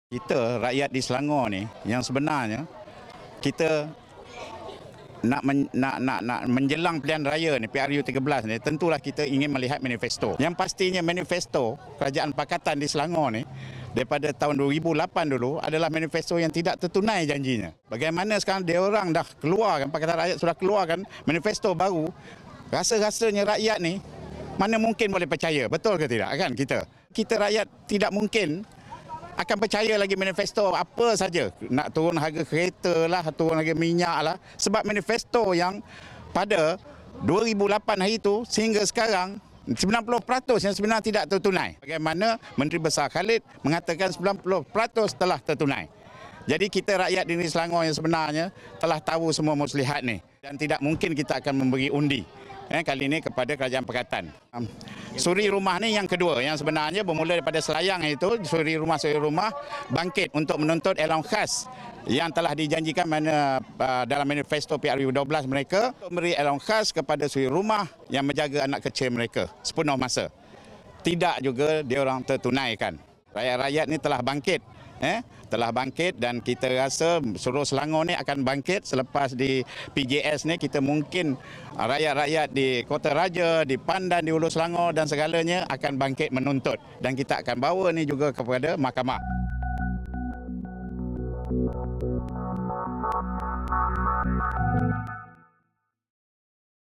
Kita rakyat di Selangor ni yang sebenarnya kita nak menjelang pilihan raya ni PRU 13 ni, tentulah kita ingin melihat manifesto. Yang pastinya manifesto Kerajaan Pakatan di Selangor ni daripada tahun 2008 dulu adalah manifesto yang tidak tertunai janjinya. Bagaimana sekarang dia orang dah keluarkan, Pakatan Rakyat sudah keluarkan manifesto baru, rasa-rasanya rakyat ni mana mungkin boleh percaya, betul ke tidak kan kita rakyat tidak mungkin akan percaya lagi manifesto apa saja. Nak turun harga kereta lah, turun harga minyak lah. Sebab manifesto yang pada 2008 hari itu sehingga sekarang 90% yang sebenarnya tidak tertunai. Bagaimana Menteri Besar Khalid mengatakan 90% telah tertunai. Jadi kita rakyat di negeri Selangor yang sebenarnya telah tahu semua muslihat ni. Dan tidak mungkin kita akan memberi undi kali ini kepada Kerajaan Pakatan. Suri rumah ni yang kedua, yang sebenarnya bermula daripada Selayang itu, suri rumah bangkit untuk menuntut allowance khas yang telah dijanjikan dalam manifesto PRU 12 mereka, untuk memberi allowance khas kepada suri rumah yang menjaga anak kecil mereka sepenuh masa. Tidak juga dia orang tertunaikan. Rakyat-rakyat ni telah bangkit dan kita rasa seluruh Selangor ni akan bangkit selepas di PJS ni. Kita mungkin rakyat-rakyat di Kota Raja, di Pandan, di Hulu Selangor dan segalanya akan bangkit menuntut, dan kita akan bawa ni juga kepada mahkamah.